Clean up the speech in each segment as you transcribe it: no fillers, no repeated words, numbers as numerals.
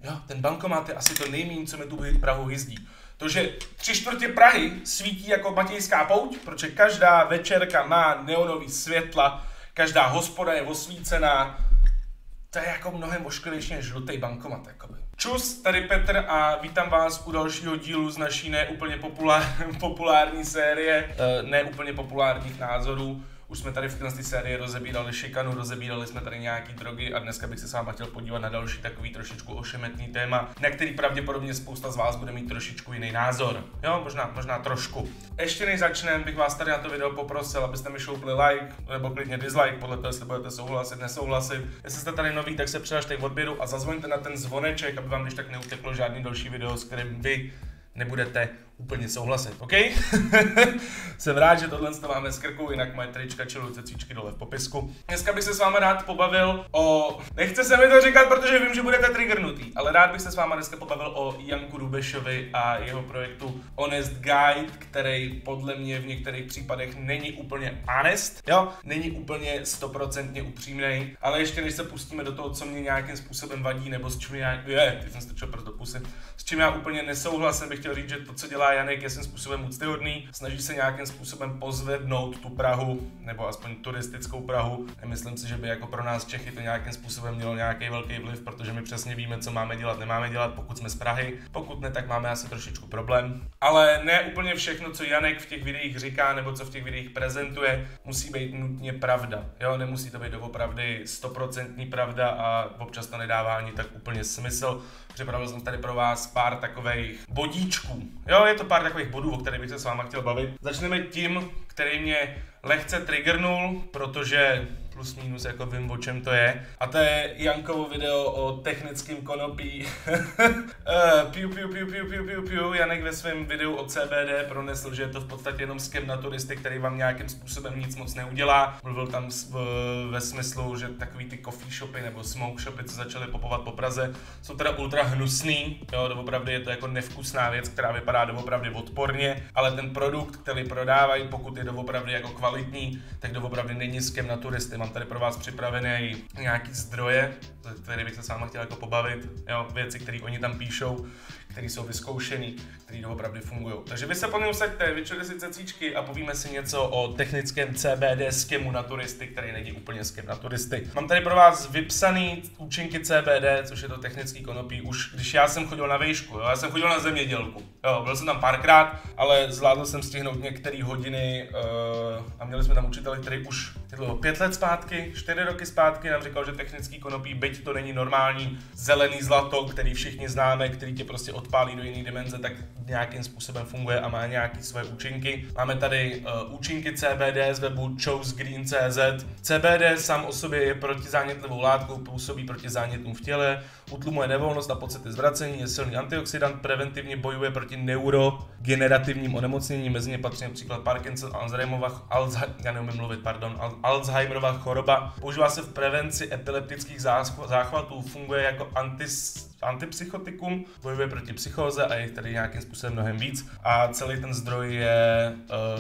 Jo, ten bankomat je asi to nejméně, co mi tu Prahu hyzdí. To, že 3/4 Prahy svítí jako Matějská pouť, protože každá večerka má neonový světla, každá hospoda je osvícená, to je jako mnohem ošklivější než žlutý bankomat. Jakoby. Čus, tady Petr a vítám vás u dalšího dílu z naší neúplně populární série, neúplně populárních názorů. Už jsme tady v této sérii rozebírali šikanu, rozebírali jsme tady nějaký drogy a dneska bych se s váma chtěl podívat na další takový trošičku ošemetný téma, na který pravděpodobně spousta z vás bude mít trošičku jiný názor. Jo, možná trošku. Ještě než začneme, bych vás tady na to video poprosil, abyste mi šoupli like, nebo klidně dislike, podle toho, jestli budete souhlasit, nesouhlasit. Jestli jste tady noví, tak se přihlašte k odběru a zazvoňte na ten zvoneček, aby vám když tak neuteklo žádný další video, s kterým vy nebudete úplně souhlasit, OK? Jsem rád, že tohle máme s krkou, jinak moje trička, čeluce, cíčky dole v popisku. Dneska bych se s váma rád pobavil o... Nechce se mi to říkat, protože vím, že budete triggernutý, ale rád bych se s váma dneska pobavil o Janku Rubešovi a jeho projektu Honest Guide, který podle mě v některých případech není úplně honest, jo? Není úplně 100% upřímnej, ale ještě než se pustíme do toho, co mě nějakým způsobem vadí, nebo s čím s čím já úplně nesouhlasím, bych chtěl říct, že to, co dělá Janek, je svým způsobem úctyhodný, snaží se nějakým způsobem pozvednout tu Prahu, nebo aspoň turistickou Prahu. Nemyslím si, že by jako pro nás Čechy to nějakým způsobem mělo nějaký velký vliv, protože my přesně víme, co máme dělat, nemáme dělat, pokud jsme z Prahy. Pokud ne, tak máme asi trošičku problém. Ale ne úplně všechno, co Janek v těch videích říká, nebo co v těch videích prezentuje, musí být nutně pravda. Jo, nemusí to být doopravdy 100% pravda a občas to nedává ani tak úplně smysl. Připravil jsem tady pro vás pár takových bodíčků. Jo, je to pár takových bodů, o kterých bych se s váma chtěl bavit. Začneme tím, který mě lehce triggernul, protože plus minus jako vím, o čem to je. A to je Jankovo video o technickém konopí. Janek ve svém videu o CBD pronesl, že je to v podstatě jenom skem na turisty, který vám nějakým způsobem nic moc neudělá. Mluvil tam ve smyslu, že takový ty coffee shopy nebo smoke shopy, co začaly popovat po Praze, jsou teda ultra hnusný. Jo, doopravdy je to jako nevkusná věc, která vypadá doopravdy odporně, ale ten produkt, který prodávají, pokud je doopravdy jako kvalitní, tak doopravdy není skem na turisty. Mám tady pro vás připravené nějaký zdroje, které bych se s váma chtěl jako pobavit, jo, věci, které oni tam píšou, které jsou vyzkoušený, které doopravdy fungují. Takže vy se po něm usaďte, vyčujte si cecíčky a povíme si něco o technickém CBD skemu na turisty, který není úplně skem na turisty. Mám tady pro vás vypsaný účinky CBD, což je to technický konopí, už když já jsem chodil na vejšku, jo, já jsem chodil na zemědělku. Jo, byl jsem tam párkrát, ale zvládl jsem stihnout některé hodiny a měli jsme tam učitele, který už 5 let zpátky, 4 roky zpátky nám říkal, že technický konopí, byť to není normální zelený zlato, který všichni známe, který tě prostě odpálí do jiné dimenze, tak nějakým způsobem funguje a má nějaké své účinky. Máme tady účinky CBD z webu ChooseGreen.cz. CBD sám o sobě je protizánětlivou látkou, působí proti zánětům v těle, utlumuje nevolnost a pocity zvracení, je silný antioxidant, preventivně bojuje proti neurogenerativním onemocněním, mezi ně patří například Parkinson, Alzheimerova choroba. Používá se v prevenci epileptických záchvatů, funguje jako antipsychotikum, bojuje proti psychóze a je tady nějakým způsobem mnohem víc. A celý ten zdroj je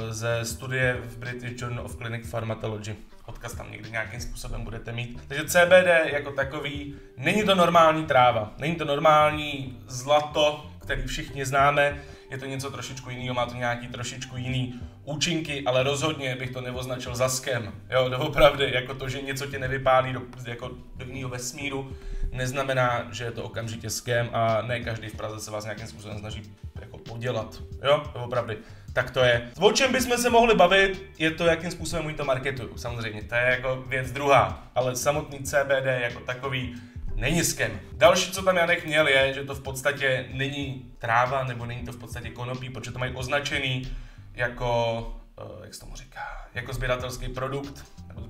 ze studie v British Journal of Clinical Pharmacology. Odkaz tam někdy nějakým způsobem budete mít. Takže CBD jako takový, není to normální tráva, není to normální zlato, který všichni známe, je to něco trošičku jiného, má to nějaký trošičku jiný účinky, ale rozhodně bych to neoznačil za skem. Jo, doopravdy, jako to, že něco tě nevypálí do jiného vesmíru, neznamená, že je to okamžitě skem a ne každý v Praze se vás nějakým způsobem snaží jako podělat. Jo, doopravdy. Tak to je. O čem bychom se mohli bavit, je to, jakým způsobem oni to marketují. Samozřejmě, to je jako věc druhá, ale samotný CBD jako takový není skem. Další, co tam Janek měl, je, že to v podstatě není tráva, nebo není to v podstatě konopí, protože to mají označený jako, jak se tomu říká, jako sběratelský produkt, nebo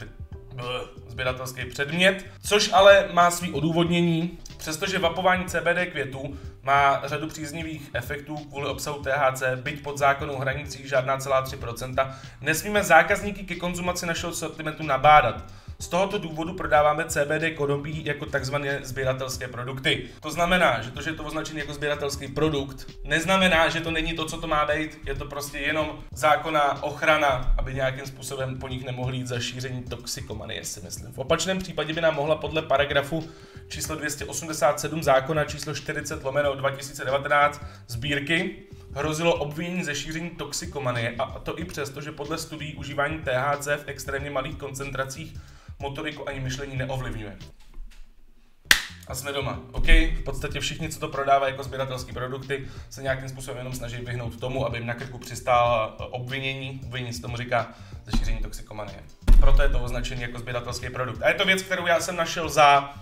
sběratelský předmět, což ale má svý odůvodnění, přestože vapování CBD květů má řadu příznivých efektů kvůli obsahu THC, byť pod zákonnou hranicí žádná celá 3%, nesmíme zákazníky ke konzumaci našeho sortimentu nabádat. Z tohoto důvodu prodáváme CBD konopí jako takzvané sběratelské produkty. To znamená, že je to označené jako sběratelský produkt, neznamená, že to není to, co to má být. Je to prostě jenom zákonná ochrana, aby nějakým způsobem po nich nemohli jít za šíření toxikomanie, si myslím. V opačném případě by nám mohla podle paragrafu číslo 287 zákona číslo 40/2019 sbírky hrozilo obvinění ze šíření toxikomanie, a to i přesto, že podle studií užívání THC v extrémně malých koncentracích motoriku ani myšlení neovlivňuje. A jsme doma, OK? V podstatě všichni, co to prodávají jako sběratelské produkty, se nějakým způsobem jenom snaží vyhnout tomu, aby jim na krku přistála obvinění se tomu říká ze šíření toxikomanie. Proto je to označený jako sběratelský produkt. A je to věc, kterou já jsem našel za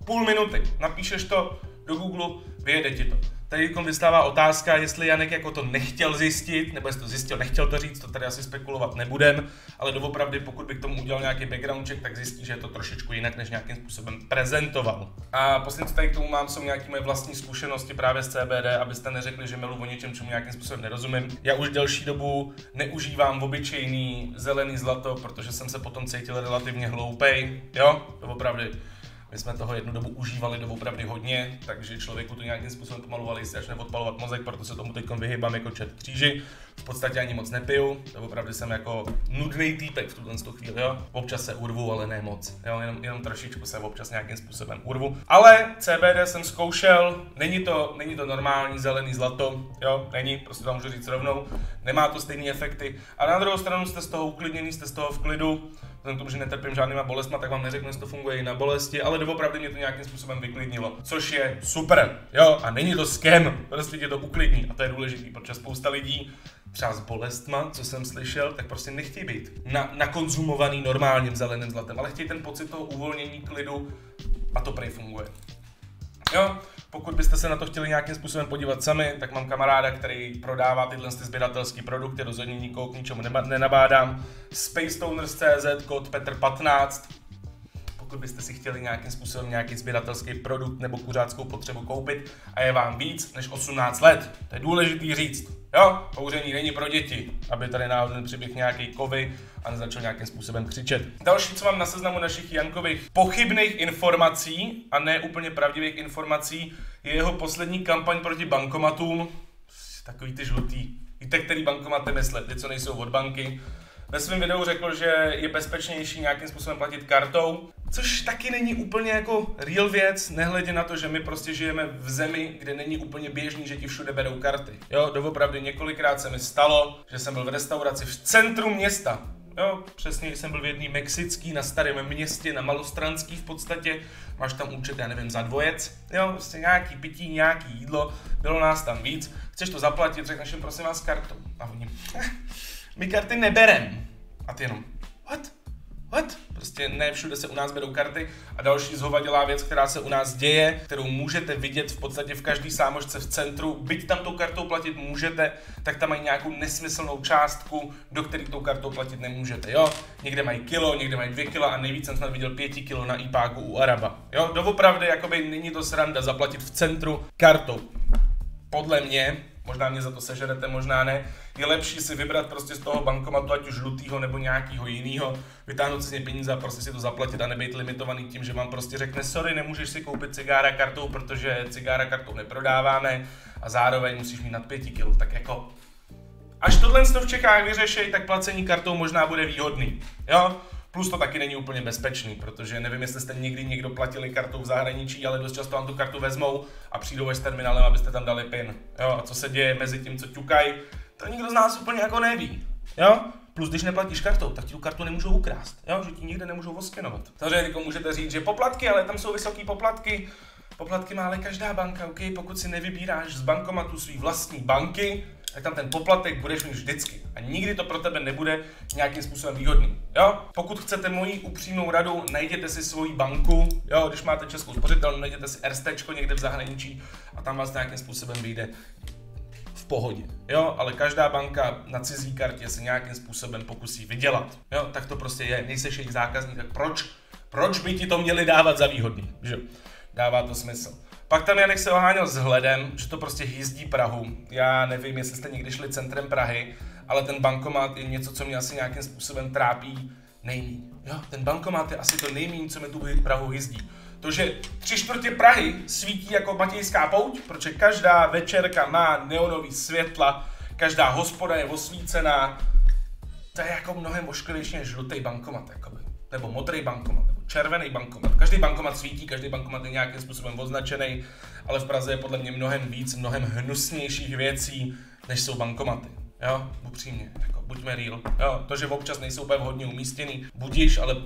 půl minuty. Napíšeš to do Google, vyjede ti to. Tady vystává otázka, jestli Janek jako to nechtěl zjistit, nebo jestli to zjistil, nechtěl to říct, to tady asi spekulovat nebudem, ale doopravdy, pokud by k tomu udělal nějaký background check, tak zjistí, že je to trošičku jinak, než nějakým způsobem prezentoval. A poslední, co tady k tomu mám, jsou nějaké moje vlastní zkušenosti právě z CBD, abyste neřekli, že melu o něčem, čemu nějakým způsobem nerozumím. Já už delší dobu neužívám obyčejný zelený zlato, protože jsem se potom cítil relativně hloupej, jo, doopravdy. My jsme toho jednu dobu užívali doopravdy hodně, takže člověku to nějakým způsobem pomalovali si začne odpalovat mozek, proto se tomu teď vyhýbám jako čert kříži. V podstatě ani moc nepiju, doopravdy jsem jako nudný týpek v tuto chvíli, jo. Občas se urvu, ale ne moc, jo, jenom trošičku se občas nějakým způsobem urvu. Ale CBD jsem zkoušel, není to normální zelený zlato, jo, není, prostě to můžu říct rovnou, nemá to stejné efekty. A na druhou stranu jste z toho uklidněný, jste z toho v klidu. Vzhledem k tomu, že netrpím žádnýma bolestma, tak vám neřeknu, jestli to funguje i na bolesti, ale doopravdy mě to nějakým způsobem vyklidnilo, což je super, jo, a není to scam, prostě tě to uklidní a to je důležitý, protože spousta lidí třeba s bolestma, co jsem slyšel, tak prostě nechtějí být nakonzumovaný normálním zeleným zlatem, ale chtějí ten pocit toho uvolnění, klidu a to prej funguje. Jo, pokud byste se na to chtěli nějakým způsobem podívat sami, tak mám kamaráda, který prodává tyhle sběratelské produkty, rozhodně nikoho k ničemu nenabádám. Spacetoners.cz, kód Petr15. Pokud byste si chtěli nějakým způsobem nějaký sběratelský produkt nebo kuřáckou potřebu koupit a je vám víc než 18 let, to je důležitý říct. Jo, kouření není pro děti, aby tady náhodou nepřiběhl nějaký kovy a nezačal nějakým způsobem křičet. Další, co mám na seznamu našich Jankových pochybných informací a ne úplně pravdivých informací, je jeho poslední kampaň proti bankomatům. Takový ty žlutý. Víte, který bankomaty myslet, ty, co nejsou od banky. Ve svém videu řekl, že je bezpečnější nějakým způsobem platit kartou, což taky není úplně jako real věc, nehledě na to, že my prostě žijeme v zemi, kde není úplně běžný, že ti všude berou karty. Jo, doopravdy několikrát se mi stalo, že jsem byl v restauraci v centru města. Jo, přesně, jsem byl v jedné mexický na Starém Městě, na Malostranský v podstatě, máš tam účet, já nevím, za dvojec, jo, prostě nějaký pití, nějaký jídlo, bylo nás tam víc, chceš to zaplatit, řekneš jim prosím vás kartou. A oni, my karty neberem. A ty jenom, what? Prostě ne všude se u nás berou karty. A další zhovadilá věc, která se u nás děje, kterou můžete vidět v podstatě v každý sámošce v centru, byť tam tou kartou platit můžete, tak tam mají nějakou nesmyslnou částku, do které tou kartou platit nemůžete, jo. Někde mají kilo, někde mají 2 kila a nejvíc jsem snad viděl 5 kilo na IPáku u Araba. Jo, doopravdy, jakoby není to sranda zaplatit v centru kartou. Podle mě, možná mě za to sežerete, možná ne, je lepší si vybrat prostě z toho bankomatu, ať už žlutýho nebo nějakýho jinýho, vytáhnout si z něj peníze a prostě si to zaplatit a nebejt limitovaný tím, že vám prostě řekne sorry, nemůžeš si koupit cigára kartou, protože cigára kartou neprodáváme a zároveň musíš mít nad 5 kg, tak jako až tohle v Čechách vyřešej, tak placení kartou možná bude výhodný, jo? Plus to taky není úplně bezpečný, protože nevím, jestli jste někdo platili kartou v zahraničí, ale dost často vám tu kartu vezmou a přijdou až s terminálem, abyste tam dali PIN. Jo? A co se děje mezi tím, co ťukají, to nikdo z nás úplně jako neví. Jo? Plus když neplatíš kartou, tak ti tu kartu nemůžou ukrást, jo? Že ti nikde nemůžou oskenovat. Takže jako můžete říct, že poplatky, ale tam jsou vysoké poplatky. Poplatky má ale každá banka, OK? Pokud si nevybíráš z bankomatu svý vlastní banky, tak tam ten poplatek budeš mít vždycky. A nikdy to pro tebe nebude nějakým způsobem výhodný. Jo? Pokud chcete moji upřímnou radu, najděte si svoji banku, jo? Když máte českou spořitelnu, najděte si RSTčko někde v zahraničí a tam vás nějakým způsobem vyjde v pohodě. Jo? Ale každá banka na cizí kartě se nějakým způsobem pokusí vydělat. Jo? Tak to prostě je, nejseš jejich zákazník, tak proč by ti to měli dávat za výhodný? Že? Dává to smysl. Pak tam Janek se oháněl s hledem, že to prostě hýzdí Prahu. Já nevím, jestli jste někdy šli centrem Prahy, ale ten bankomat je něco, co mě asi nějakým způsobem trápí nejméně. Jo, ten bankomat je asi to nejméně, co mi tu Prahu hyzdí. To, že 3/4 Prahy svítí jako Matějská pouť, protože každá večerka má neonový světla, každá hospoda je osvícená. To je jako mnohem ošklivější než žlutý bankomat, jakoby. Nebo modrý bankomat, nebo červený bankomat. Každý bankomat svítí, každý bankomat je nějakým způsobem označený, ale v Praze je podle mě mnohem víc, mnohem hnusnějších věcí, než jsou bankomaty. Jo, upřímně, jako buďme real. Jo, to, že občas nejsou úplně vhodně umístěný, budíš, ale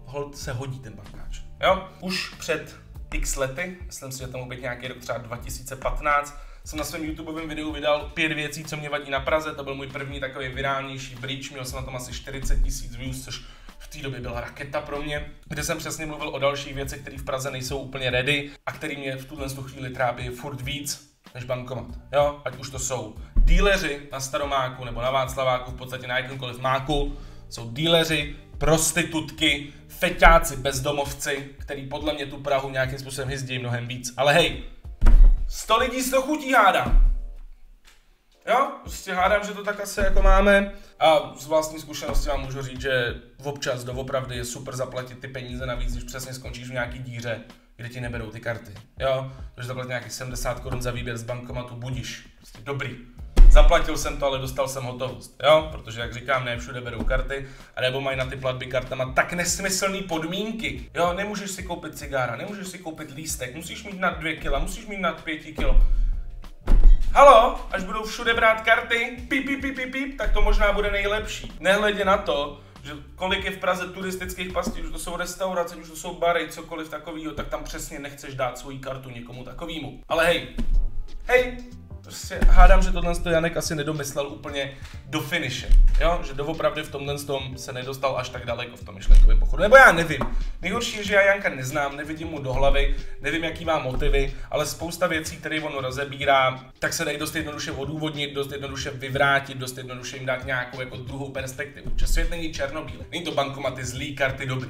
holt se hodí ten bankáč. Jo, už před x lety, myslím si, že tam být nějaký rok třeba 2015, jsem na svém YouTubeovém videu vydal 5 věcí, co mě vadí na Praze. To byl můj první takový virálnější bridge, měl jsem na tom asi 40 000 views, což v té době byla raketa pro mě, kde jsem přesně mluvil o dalších věcech, které v Praze nejsou úplně ready a které mě v tuhle chvíli trápí furt víc než bankomat. Jo, ať už to jsou díleři na Staromáku nebo na Václaváku, v podstatě na jakýmkoliv máku, jsou díleři, prostitutky, feťáci, bezdomovci, který podle mě tu Prahu nějakým způsobem hyzdí mnohem víc. Ale hej, 100 lidí 100 chutí hádám. Jo, prostě hádám, že to tak asi jako máme. A z vlastní zkušenosti vám můžu říct, že občas doopravdy je super zaplatit ty peníze navíc, když přesně skončíš v nějaký díře, kde ti neberou ty karty. Jo, protože zaplatit nějakých 70 Kč za výběr z bankomatu, budíš. Prostě dobrý. Zaplatil jsem to, ale dostal jsem hotovost, jo, protože jak říkám, ne všude berou karty, a nebo mají na ty platby kartama tak nesmyslný podmínky, jo, nemůžeš si koupit cigára, nemůžeš si koupit lístek, musíš mít nad 2 kg, musíš mít nad 5 kg. Halo, až budou všude brát karty, píp, tak to možná bude nejlepší. Nehledě na to, že kolik je v Praze turistických pastí, už to jsou restaurace, už to jsou bary, cokoliv takovýho, tak tam přesně nechceš dát svoji kartu někomu takovýmu. Ale hej, prostě hádám, že tohle Janek asi nedomyslel úplně do finiše, jo? Že doopravdy v tomhle se nedostal až tak daleko v tom myšlenkovém pochodu, nebo já nevím. Nejhorší je, že já Janka neznám, nevidím mu do hlavy, nevím, jaký má motivy, ale spousta věcí, které on rozebírá, tak se dají dost jednoduše odůvodnit, dost jednoduše vyvrátit, dost jednoduše jim dát nějakou jako druhou perspektivu. Že svět není černobílý, není to bankomaty zlý, karty dobrý.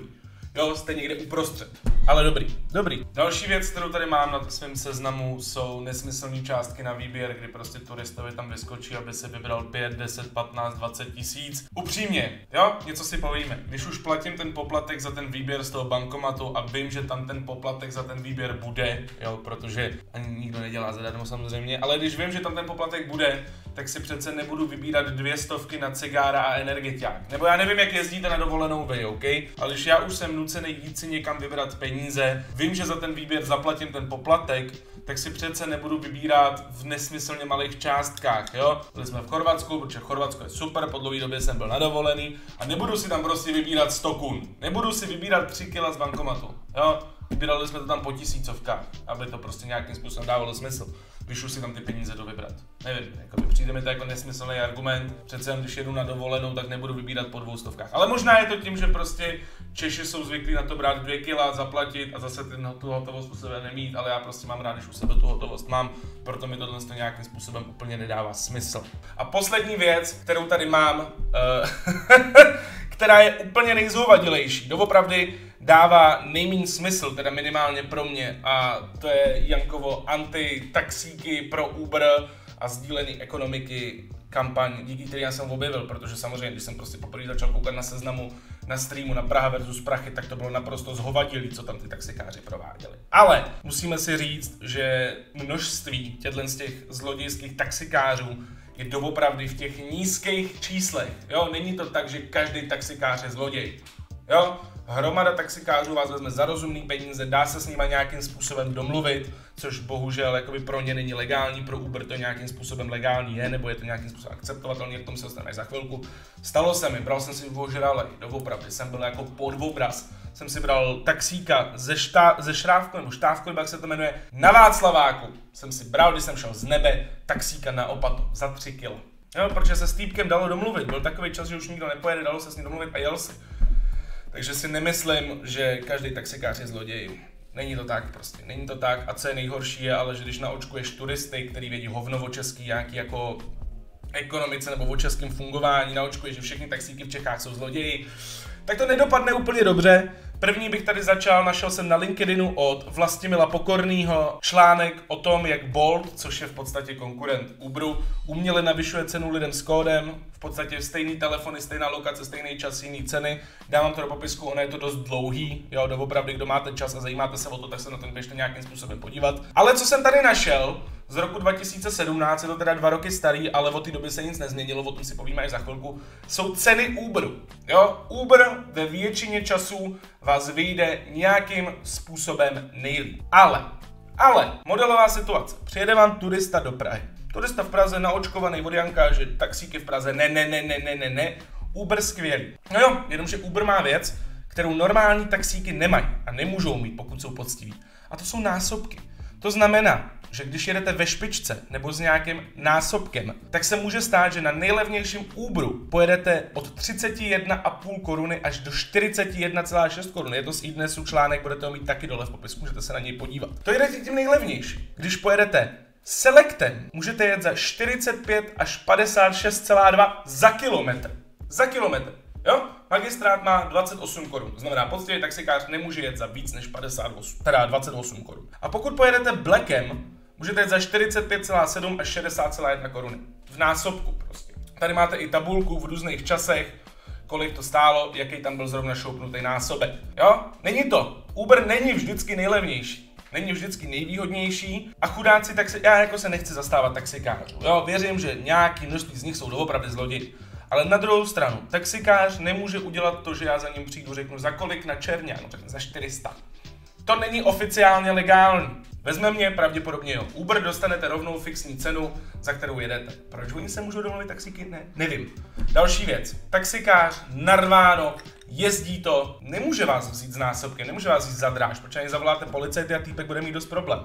Jo, jste někde uprostřed. Ale dobrý. Další věc, kterou tady mám na svém seznamu, jsou nesmyslné částky na výběr, kdy prostě turistovi tam vyskočí, aby si vybral 5, 10, 15, 20 tisíc. Upřímně, jo, něco si povíme. Když už platím ten poplatek za ten výběr z toho bankomatu a vím, že tam ten poplatek za ten výběr bude, jo, protože ani nikdo nedělá zadarmo samozřejmě, ale když vím, že tam ten poplatek bude, tak si přece nebudu vybírat 200 na cigára a energetiák. Nebo já nevím, jak jezdíte na dovolenou vy, OK? Ale když já už jsem nucený jít si někam vybrat peníze, vím, že za ten výběr zaplatím ten poplatek, tak si přece nebudu vybírat v nesmyslně malých částkách, jo? Byli jsme v Chorvatsku, protože Chorvatsko je super, po dlouhé době jsem byl na dovolený a nebudu si tam prostě vybírat 100 kun. Nebudu si vybírat 3 kg z bankomatu, jo? Vybírali jsme to tam po tisícovkách, aby to prostě nějakým způsobem dávalo smysl, když už si tam ty peníze do vybrat. Nevím, jakoby přijde mi to jako nesmyslný argument, přece jen když jedu na dovolenou, tak nebudu vybírat po 200. Ale možná je to tím, že prostě Češi jsou zvyklí na to brát 2 kg, zaplatit a zase tu hotovost u sebe nemít, ale já prostě mám rád, když u sebe tu hotovost mám, proto mi tohle nějakým způsobem úplně nedává smysl. A poslední věc, kterou tady mám, která je úplně nejzhovadilejší, doopravdy dává nejméně smysl, teda minimálně pro mě, a to je Jankovo anti-taxíky pro Uber a sdílený ekonomiky kampaň, díky který já jsem objevil, protože samozřejmě, když jsem prostě poprvé začal koukat na seznamu, na streamu, na Praha versus Prachy, tak to bylo naprosto zhovadilý, co tam ty taxikáři prováděli. Ale musíme si říct, že množství těchto z těch zlodějských taxikářů je doopravdy v těch nízkých číslech. Jo, není to tak, že každý taxikář je zloděj. Jo, hromada taxikářů vás vezme za rozumný peníze, dá se s nimi nějakým způsobem domluvit, což bohužel jakoby pro ně není legální, pro Uber to nějakým způsobem legální je, nebo je to nějakým způsobem akceptovatelný, k tomu se dostaneš za chvilku. Stalo se mi, bral jsem si ožralej, doopravdy jsem byl jako podobraz. Jsem si bral taxíka ze Šrávku, nebo Štávku, jak se to jmenuje, na Václaváku. Jsem si bral, když jsem šel z nebe, taxíka na Opatu za 3 kg. Jo, protože se s týpkem dalo domluvit, byl takový čas, že už nikdo nepojede, dalo se s ním domluvit a jel si. Takže si nemyslím, že každý taxikář je zloděj. Není to tak prostě, není to tak. A co je nejhorší je, ale že když naočkuješ turisty, který vědí hovno o český, nějaký jako ekonomice nebo o českém fungování, naočkuješ, že všechny taxíky v Čechách jsou zloději, tak to nedopadne úplně dobře, První bych tady začal, našel jsem na LinkedInu od Vlastimila Pokornýho článek o tom, jak Bolt, což je v podstatě konkurent Uberu, uměle navyšuje cenu lidem s kódem, v podstatě stejný telefony, stejná lokace, stejný čas, jiný ceny. Dávám to do popisku, ono je to dost dlouhý, jo, doopravdy, kdo máte čas a zajímáte se o to, tak se na to běžte nějakým způsobem podívat. Ale co jsem tady našel, z roku 2017, je to teda 2 roky starý, ale od té doby se nic nezměnilo, o tom si povíme až za chvilku, jsou ceny Uberu. Jo? Uber ve většině časů vás vyjde nějakým způsobem nejlíp. Ale, modelová situace. Přijede vám turista do Prahy. Turista v Praze naočkovaný od Janka, že taxíky v Praze ne. Uber skvělý. No jo, jenomže Uber má věc, kterou normální taxíky nemají a nemůžou mít, pokud jsou poctiví. A to jsou násobky. To znamená, že když jedete ve špičce nebo s nějakým násobkem, tak se může stát, že na nejlevnějším Uberu pojedete od 31,5 koruny až do 41,6 koruny. Je to z iDnesu článek, budete ho mít taky dole v popisku, můžete se na něj podívat. To jedete tím nejlevnější. Když pojedete Selectem, můžete jet za 45 až 56,2 za kilometr. Za kilometr. Jo? Magistrát má 28 korun, to znamená poctivý taxikář nemůže jet za víc než 28 korun. A pokud pojedete Blackem, můžete jet za 45,7 až 60,1 koruny. V násobku prostě. Tady máte i tabulku v různých časech, kolik to stálo, jaký tam byl zrovna šoupnutý násobek. Jo? Není to. Uber není vždycky nejlevnější. Není vždycky nejvýhodnější a chudáci, já jako se nechci zastávat taxikářů. Jo? Věřím, že nějaký množství z nich jsou doopravdy zloději. Ale na druhou stranu, taxikář nemůže udělat to, že já za ním přijdu, řeknu za kolik na černě, no řeknu za 400. To není oficiálně legální. Vezme mě, pravděpodobně jo. Uber dostanete rovnou fixní cenu, za kterou jedete. Proč oni se můžou domluvit taxíky? Ne, nevím. Další věc. Taxikář, narváno, jezdí to, nemůže vás vzít z násobkem, nemůže vás vzít za dráž, protože ani zavoláte policajty a týpek bude mít dost problém.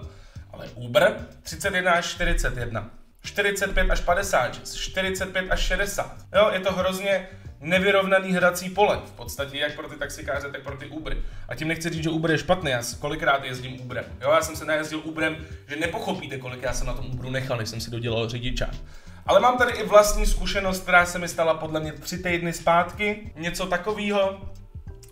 Ale Uber 31 až 41. 45 až 56, 45 až 60. Jo, je to hrozně nevyrovnaný hrací pole, v podstatě jak pro ty taxikáře, tak pro ty Ubery. A tím nechci říct, že Uber je špatný, já kolikrát jezdím Uberem. Jo, já jsem se najezdil Uberem, že nepochopíte, kolik já jsem na tom Uberu nechal, než jsem si dodělal řidičák. Ale mám tady i vlastní zkušenost, která se mi stala podle mě 3 týdny zpátky. Něco takového.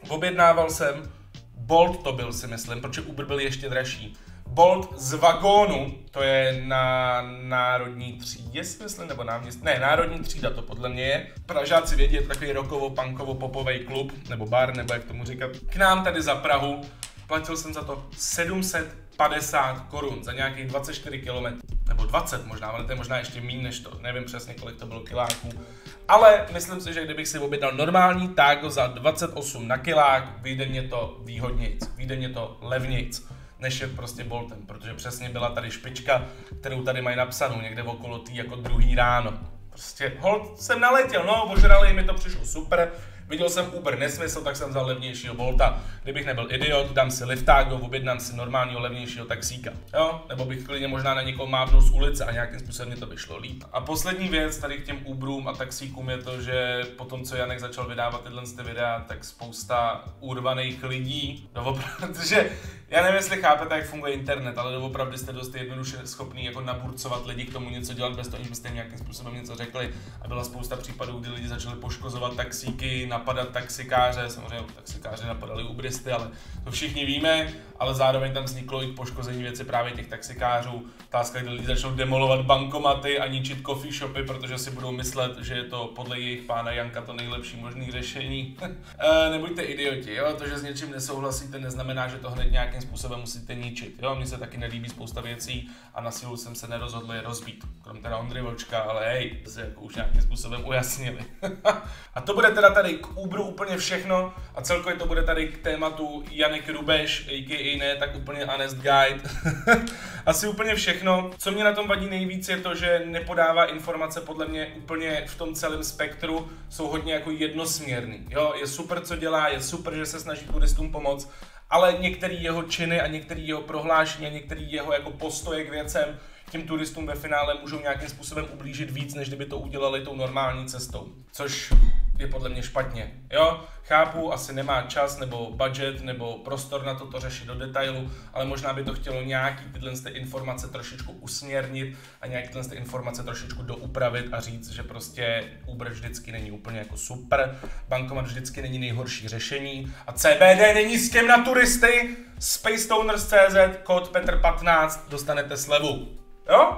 Objednával jsem, Bolt to byl si myslím, protože Uber byl ještě dražší. Bolt z vagónu, to je na Národní třídě, si myslím, nebo náměstí, ne, Národní třída to podle mě je. Pražáci vědí, je to takový rockovo-punkovo-popovej klub, nebo bar, nebo jak tomu říkat. K nám tady za Prahu, platil jsem za to 750 korun, za nějakých 24 km, nebo 20 možná, ale to je možná ještě méně než to, nevím přesně, kolik to bylo kiláků. Ale myslím si, že kdybych si objednal normální tágo za 28 na kilák, vyjde mě to výhodnějc, vyjde mě to levnějc, než je prostě Boltem, protože přesně byla tady špička, kterou tady mají napsanou někde okolo tý jako 2. ráno. Prostě holt jsem naletěl, no, ožrali, mi to přišlo super. Viděl jsem Uber nesmysl, tak jsem vzal levnějšího Bolta. Kdybych nebyl idiot, dám si liftágo, objednám si normálního levnějšího taxíka. Jo? Nebo bych klidně možná na někoho mávnul z ulice a nějakým způsobem mi to vyšlo líp. A poslední věc tady k těm Uberům a taxíkům je to, že potom, co Janek začal vydávat tyhle videa, tak spousta urvaných lidí, protože já nevím, jestli chápete, jak funguje internet, ale doopravdy jste dost jednoduše schopný jako naburcovat lidi k tomu něco dělat bez toho, že byste nějakým způsobem něco řekli. A byla spousta případů, kdy lidi začali poškozovat taxíky, napadat taxikáře, samozřejmě taxikáři napadali Uberisty, ale to všichni víme, ale zároveň tam vzniklo i poškození věci právě těch taxikářů. Otázka, kdy lidi začnou demolovat bankomaty a ničit coffee shopy, protože si budou myslet, že je to podle jejich pána Janka to nejlepší možné řešení. Nebuďte idioti, jo? To, že s něčím nesouhlasíte, neznamená, že to hned nějakým způsobem musíte ničit. Jo? Mně se taky nelíbí spousta věcí a na sílu jsem se nerozhodl je rozbít. Krom teda Ondry Vlčka, ale hej, to se jako už nějakým způsobem ujasnili. A to bude teda tady k Uberu úplně všechno a celkově to bude tady k tématu Janek Rubeš, a.k.a. ne, tak úplně honest guide. Asi úplně všechno. Co mě na tom vadí nejvíc je to, že nepodává informace podle mě úplně v tom celém spektru, jsou hodně jako jednosměrný. Jo, je super, co dělá, je super, že se snaží turistům pomoct, ale některé jeho činy a některé jeho prohlášení a některé jeho jako postoje k věcem těm turistům ve finále můžou nějakým způsobem ublížit víc, než kdyby to udělali tou normální cestou. Což je podle mě špatně. Jo, chápu, asi nemá čas nebo budget nebo prostor na to řešit do detailu, ale možná by to chtělo nějaký tyhle informace trošičku usměrnit a nějaký tyhle informace trošičku doupravit a říct, že prostě Uber vždycky není úplně jako super, bankomat vždycky není nejhorší řešení a CBD není s těm na turisty. Spacetowners.cz, kód Petr15, dostanete slevu. Jo?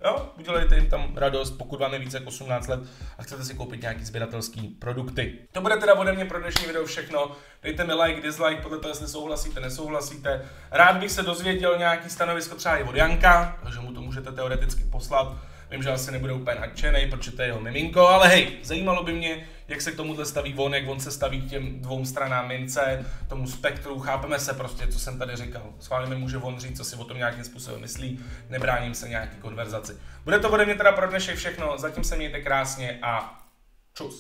Jo, udělejte jim tam radost, pokud vám je více jak 18 let a chcete si koupit nějaký sběratelský produkty. To bude teda ode mě pro dnešní video všechno. Dejte mi like, dislike, podle toho, jestli souhlasíte, nesouhlasíte. Rád bych se dozvěděl nějaký stanovisko třeba i od Janka, takže mu to můžete teoreticky poslat. Vím, že asi nebude úplně nadšenej, protože to je jeho miminko, ale hej, zajímalo by mě, jak se k tomuhle staví on, jak on se staví k těm dvou stranám mince, tomu spektru, chápeme se prostě, co jsem tady říkal. Schválně mi může on říct, co si o tom nějakým způsobem myslí, nebráním se nějaký konverzaci. Bude to ode mě teda pro dnešek všechno, zatím se mějte krásně a